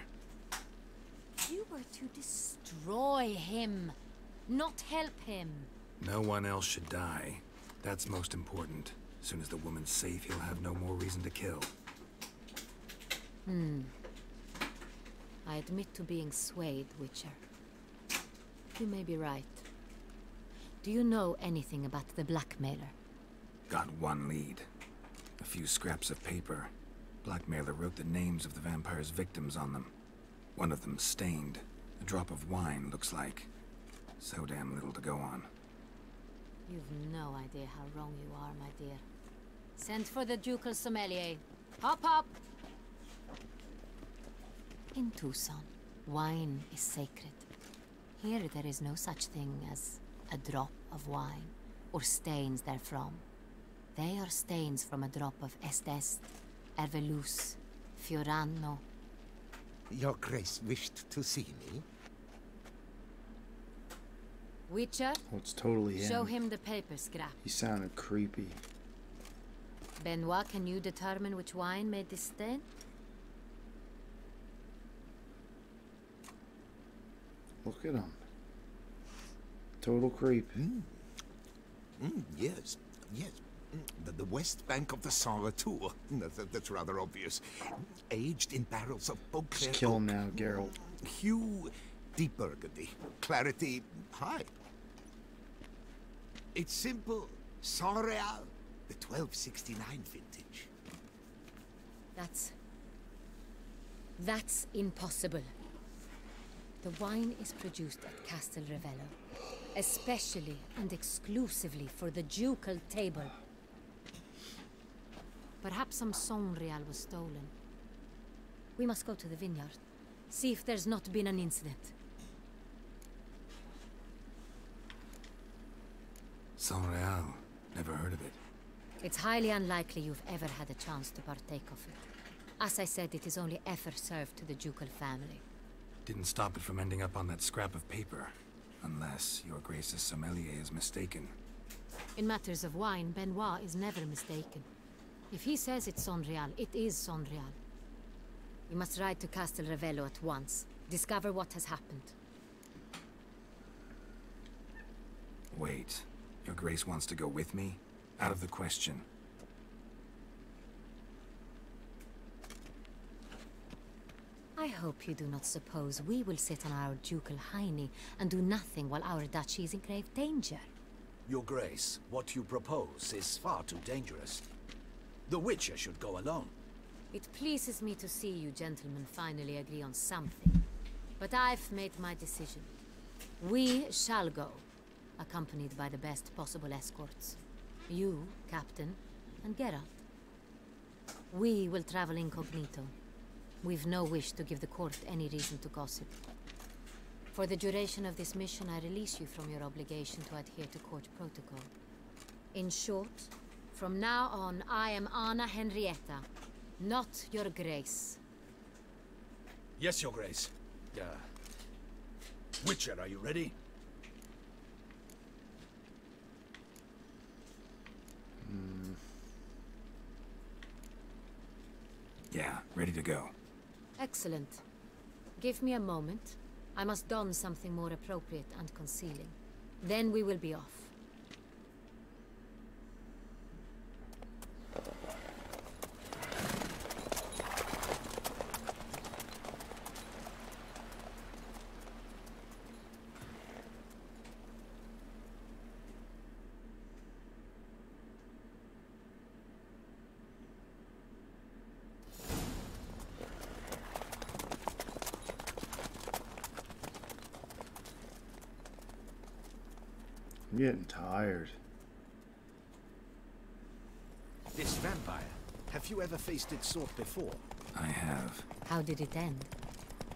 You were to destroy him, not help him. No one else should die. That's most important. As soon as the woman's safe, he'll have no more reason to kill. I admit to being swayed, Witcher. You may be right. Do you know anything about the blackmailer? Got one lead. A few scraps of paper. Blackmailer wrote the names of the vampire's victims on them. One of them stained. A drop of wine, looks like. So damn little to go on. You've no idea how wrong you are, my dear. Send for the ducal sommelier. Hop, hop! In Tucson, wine is sacred. Here there is no such thing as a drop of wine, or stains therefrom. They are stains from a drop of Est, Hervelus, Fiorano. Your Grace wished to see me? Witcher? Oh, it's totally him. Show him the paper scrap. He sounded creepy. Benoit, can you determine which wine made this stain? Look at him. Total creep. Yes, yes. The west bank of the Saint Retour. That's rather obvious. Aged in barrels of Beauclair. Just kill him now, Geralt. Hue, deep burgundy. Clarity, high. It's simple. Saint Real, the 1269 vintage. That's impossible. The wine is produced at Castel Ravello, especially and exclusively for the ducal table. Perhaps some Saint Real was stolen. We must go to the vineyard, see if there's not been an incident. Saint Real. Never heard of it. It's highly unlikely you've ever had a chance to partake of it. As I said, it is only ever served to the ducal family. Didn't stop it from ending up on that scrap of paper. Unless your Grace's sommelier is mistaken. In matters of wine, Benoit is never mistaken. If he says it's Saint Real, it is Saint Real. We must ride to Castel Ravello at once. Discover what has happened. Wait. Your Grace wants to go with me? Out of the question. I hope you do not suppose we will sit on our ducal hiney and do nothing while our duchy is in grave danger. Your Grace, what you propose is far too dangerous. The Witcher should go alone. It pleases me to see you gentlemen finally agree on something. But I've made my decision. We shall go, accompanied by the best possible escorts. You, Captain, and Geralt. We will travel incognito. We've no wish to give the court any reason to gossip. For the duration of this mission, I release you from your obligation to adhere to court protocol. In short, from now on, I am Anna Henrietta, not your Grace. Yes, Your Grace. Witcher, are you ready? Yeah, ready to go. Excellent. Give me a moment. I must don something more appropriate and concealing. Then we will be off. I'm getting tired. This vampire, have you ever faced its sort before? I have. How did it end?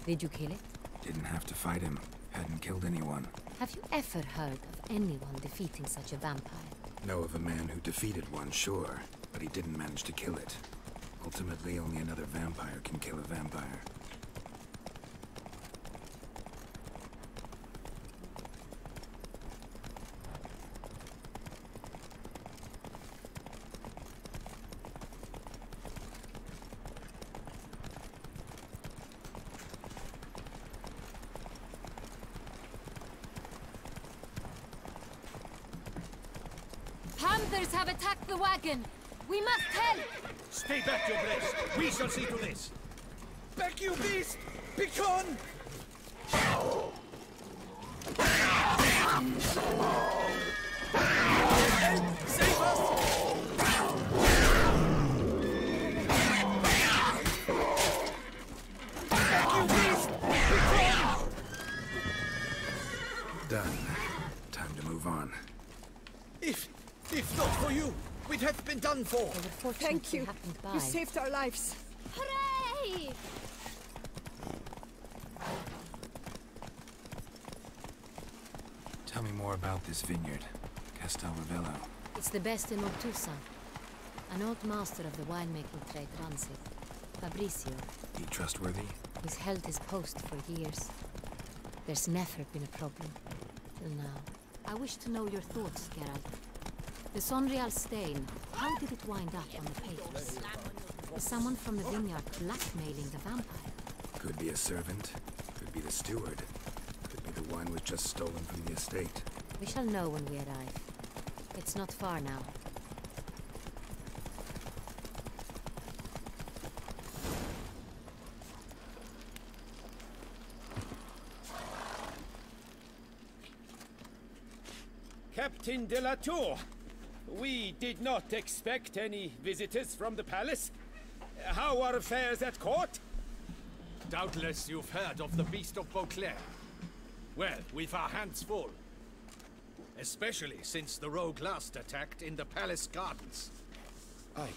Did you kill it? Didn't have to fight him. Hadn't killed anyone. Have you ever heard of anyone defeating such a vampire? Know of a man who defeated one, sure, but he didn't manage to kill it. Ultimately, only another vampire can kill a vampire. Panthers have attacked the wagon! We must help! Stay back, Your Grace. We shall see to this. Back, you beast! Begone! Save us! Back, you beast! Begone! Done. Time to move on. If not for you, We'd have been done for. Thank you. You saved our lives. Hooray! Tell me more about this vineyard, Castel Ravello. It's the best in Obtusa. An old master of the winemaking trade runs it. Fabricio. He trustworthy? He's held his post for years. There's never been a problem. Till now. I wish to know your thoughts, Geralt. The Sonreal stain, how did it wind up on the papers? Is someone from the vineyard blackmailing the vampire? Could be a servant. Could be the steward. Could be the wine was just stolen from the estate. We shall know when we arrive. It's not far now. Captain de la Tour, we did not expect any visitors from the palace. How are affairs at court? Doubtless you've heard of the Beast of Beauclair. Well, we've our hands full. Especially since the rogue last attacked in the palace gardens. I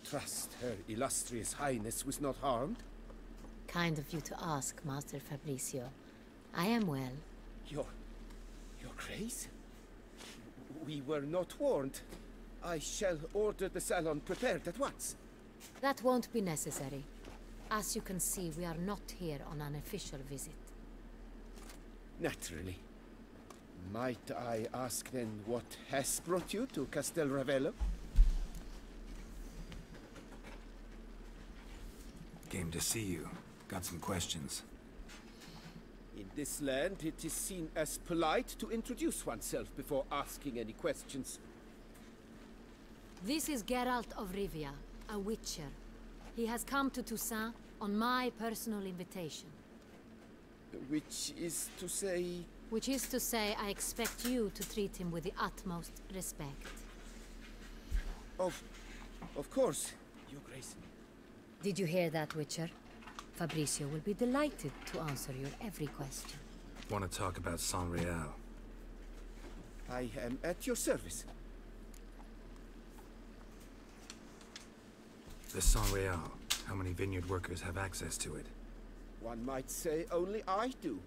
trust Her Illustrious Highness was not harmed? Kind of you to ask, Master Fabricio. I am well. Your Grace? We were not warned. I shall order the salon prepared at once. That won't be necessary. As you can see, we are not here on an official visit. Naturally. Might I ask then what has brought you to Castel Ravello? Came to see you. Got some questions. In this land, it is seen as polite to introduce oneself before asking any questions. This is Geralt of Rivia, a witcher. He has come to Toussaint on my personal invitation. Which is to say... Which is to say, I expect you to treat him with the utmost respect. Of course, Your Grace. Did you hear that, Witcher? Fabricio will be delighted to answer your every question. Want to talk about Sonreal? I am at your service. The Sonreal. How many vineyard workers have access to it? One might say only I do.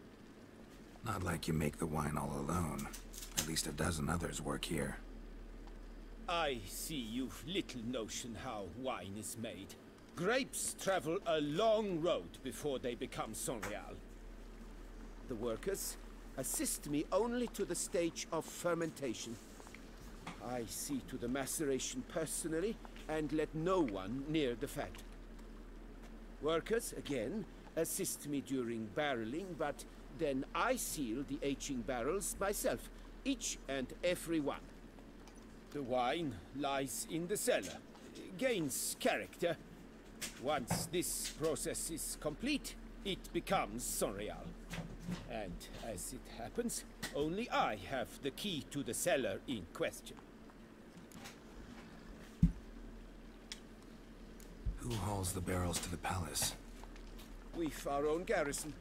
Not like you make the wine all alone. At least a dozen others work here. I see you've little notion how wine is made. Grapes travel a long road before they become Sonreal. The workers assist me only to the stage of fermentation. I see to the maceration personally and let no one near the fat. Workers, again, assist me during barreling, but then I seal the aging barrels myself, each and every one. The wine lies in the cellar, gains character. Once this process is complete, it becomes Sonreal. And as it happens, only I have the key to the cellar in question. Who hauls the barrels to the palace? We've our own garrison.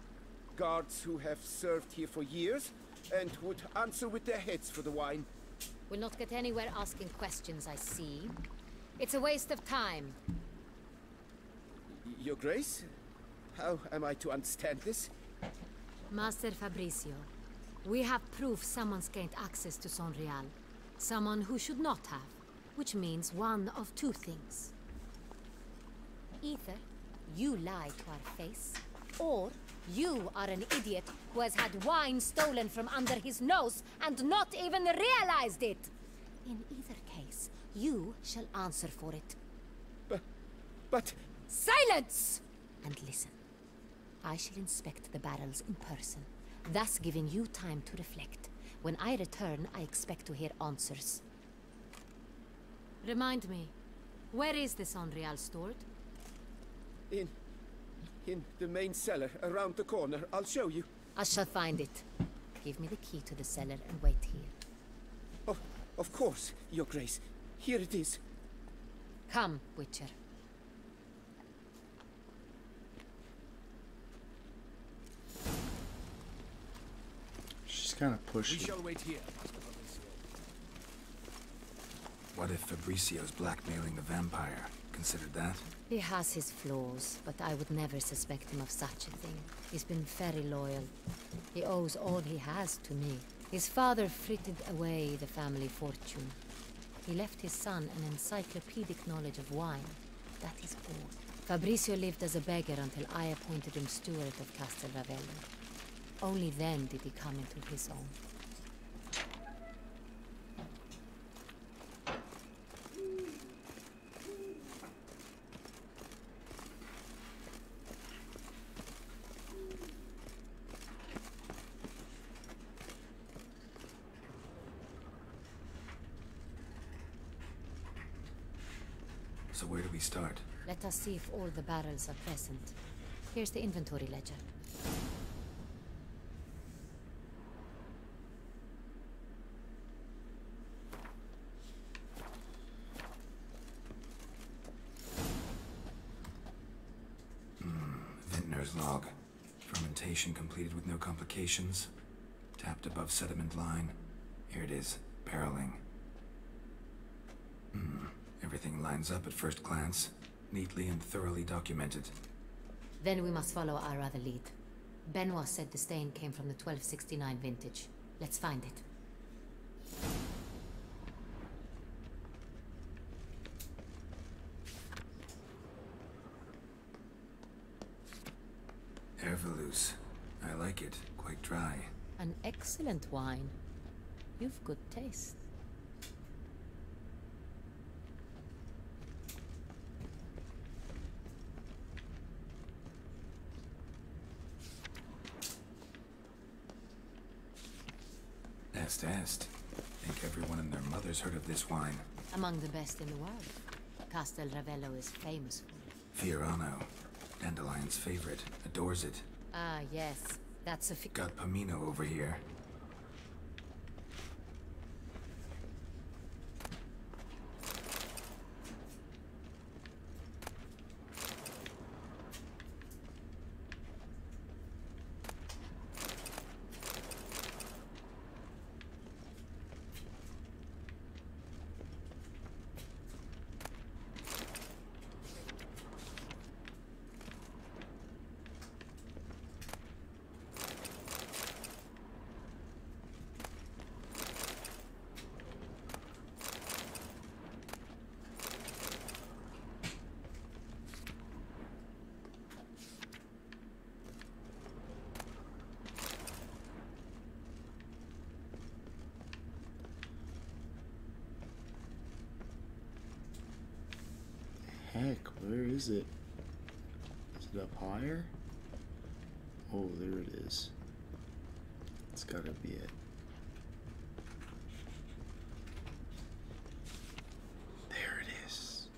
Guards who have served here for years and would answer with their heads for the wine. We'll not get anywhere asking questions, I see. It's a waste of time. Your Grace? How am I to understand this? Master Fabricio, we have proof someone's gained access to Sonreal. Someone who should not have. Which means one of two things. Either you lie to our face, or you are an idiot who has had wine stolen from under his nose and not even realized it. In either case, you shall answer for it. But... Silence! And listen. I shall inspect the barrels in person, thus giving you time to reflect. When I return, I expect to hear answers. Remind me, where is the Sonreal stored? In the main cellar, around the corner. I'll show you. I shall find it. Give me the key to the cellar and wait here. Of course, Your Grace. Here it is. Come, Witcher. She's kind of pushy. We shall wait here, Master Fabricio. What if Fabricio's blackmailing the vampire? Considered that? He has his flaws, but I would never suspect him of such a thing. He's been very loyal. He owes all he has to me. His father frittered away the family fortune. He left his son an encyclopedic knowledge of wine. That is all. Fabricio lived as a beggar until I appointed him steward of Castel Ravello. Only then did he come into his own. So where do we start? Let us see if all the barrels are present. Here's the inventory ledger. Vintner's log. Fermentation completed with no complications. Tapped above sediment line. Here it is. Barreling. Everything lines up at first glance. Neatly and thoroughly documented. Then we must follow our other lead. Benoit said the stain came from the 1269 vintage. Let's find it. Herveloos. I like it. Quite dry. An excellent wine. You've good taste. Est. Think everyone and their mother's heard of this wine. Among the best in the world. Castel Ravello is famous for it. Fiorano. Dandelion's favorite. Adores it. Ah, yes. That's a Got Pomino over here. Heck, where is it? Is it up higher? Oh, there it is. It's gotta be it. There it is.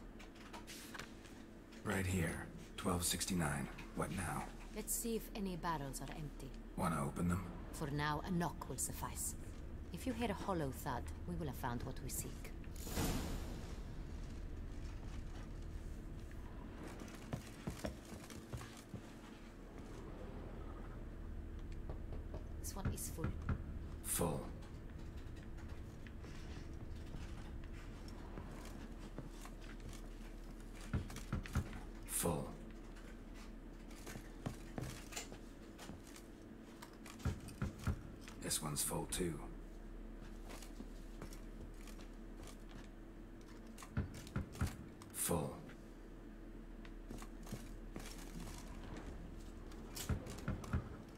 Right here. 1269. What now? Let's see if any barrels are empty. Wanna open them? For now, a knock will suffice. If you hear a hollow thud, we will have found what we seek. This one is full. Full. Full. This one's full too. Full.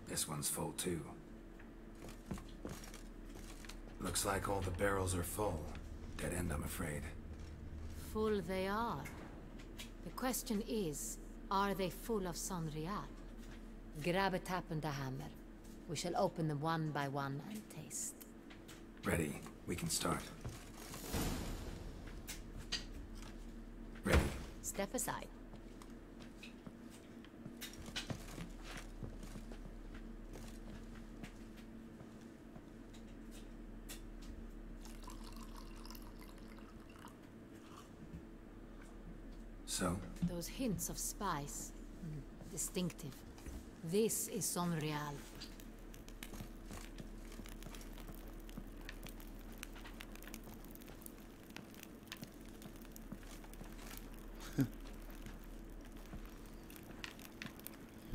This one's full too. Looks like all the barrels are full. Dead end, I'm afraid. Full they are. The question is, are they full of Sonrial? Grab a tap and a hammer. We shall open them one by one and taste. Ready. We can start. Ready. Step aside. So? Those hints of spice. Distinctive. This is Sonrial.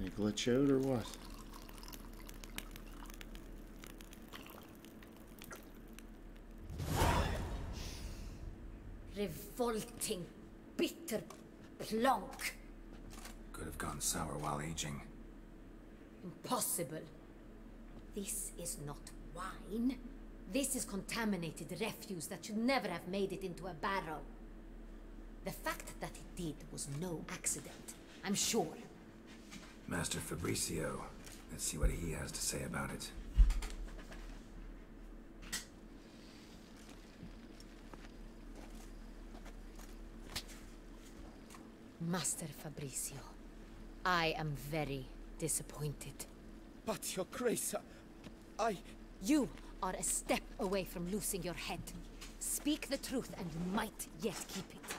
Did it glitch out or what? Revolting, bitter plonk. Could have gone sour while aging. Impossible. This is not wine. This is contaminated refuse that should never have made it into a barrel. The fact that it did was no accident, I'm sure. Master Fabricio. Let's see what he has to say about it. Master Fabricio, I am very disappointed. But, Your Grace, You are a step away from losing your head. Speak the truth and you might yet keep it.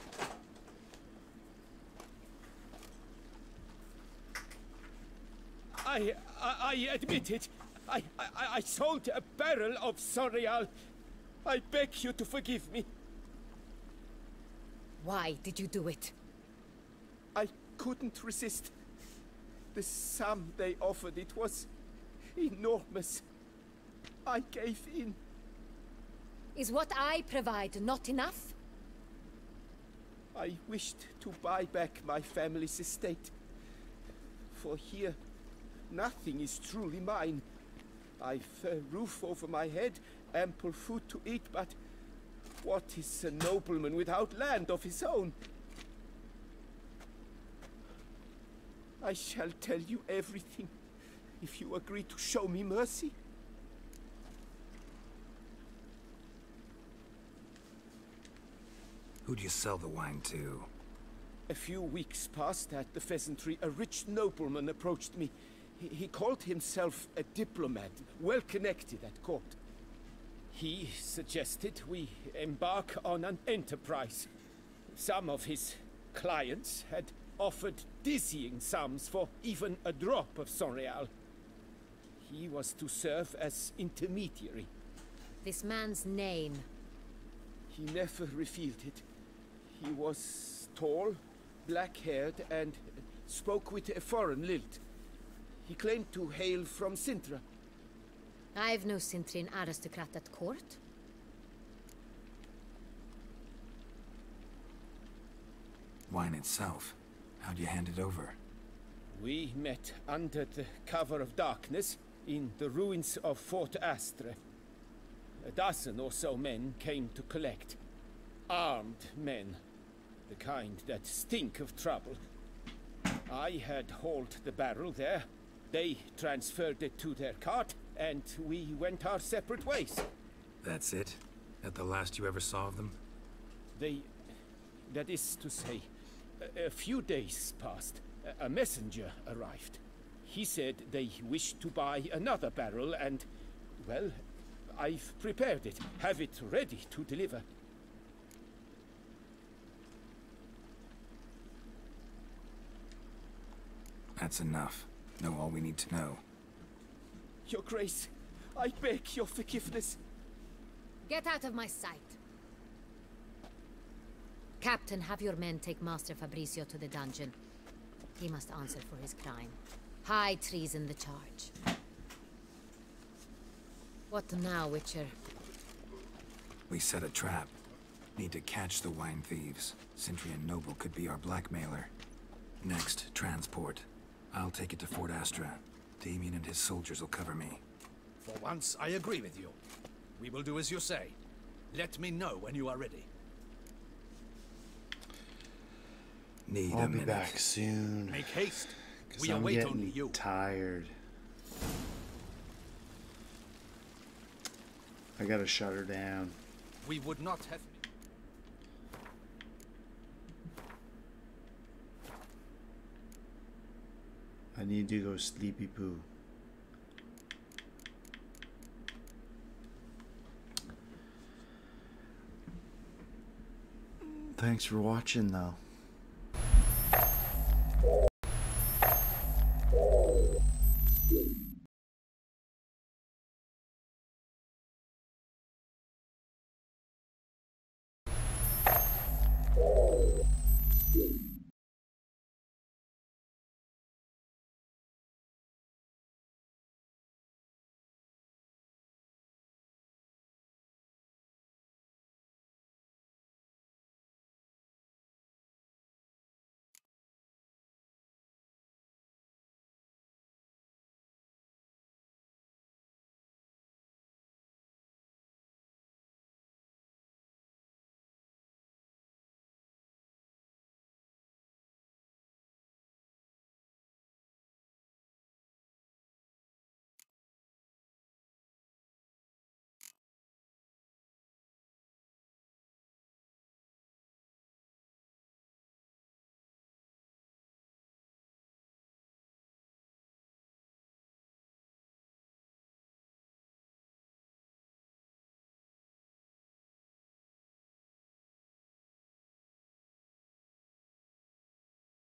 I admit it. I sold a barrel of Sonreal. I beg you to forgive me. Why did you do it? I couldn't resist. The sum they offered, it was enormous. I gave in. Is what I provide not enough? I wished to buy back my family's estate. For here, nothing is truly mine. I've a roof over my head, ample food to eat, but what is a nobleman without land of his own? I shall tell you everything, if you agree to show me mercy. Who'd you sell the wine to? A few weeks past at the pheasantry, a rich nobleman approached me. He called himself a diplomat, well connected at court. He suggested we embark on an enterprise. Some of his clients had offered dizzying sums for even a drop of Sonreal. He was to serve as intermediary. This man's name? He never revealed it. He was tall, black-haired, and spoke with a foreign lilt. He claimed to hail from Sintra. I've no Sintrian aristocrat at court. Wine itself. How'd you hand it over? We met under the cover of darkness in the ruins of Fort Astre. A dozen or so men came to collect. Armed men. The kind that stink of trouble. I had hauled the barrel there. They transferred it to their cart, and we went our separate ways. That's it? That the last you ever saw of them? That is to say, a few days passed. A messenger arrived. He said they wished to buy another barrel and, well, I've prepared it. Have it ready to deliver. That's enough. Know all we need to know. Your Grace, I beg your forgiveness. Get out of my sight. Captain, have your men take Master Fabricio to the dungeon. He must answer for his crime. High treason the charge. What now, Witcher? We set a trap. Need to catch the wine thieves. Sintrian noble could be our blackmailer. Next, transport. I'll take it to Fort Astra. Damien and his soldiers will cover me. For once, I agree with you. We will do as you say. Let me know when you are ready. I'll be back soon. Make haste. 'Cause We I'm await getting only you. Tired. I gotta shut her down. We would not have... I need to go sleepy poo. Thanks for watching though.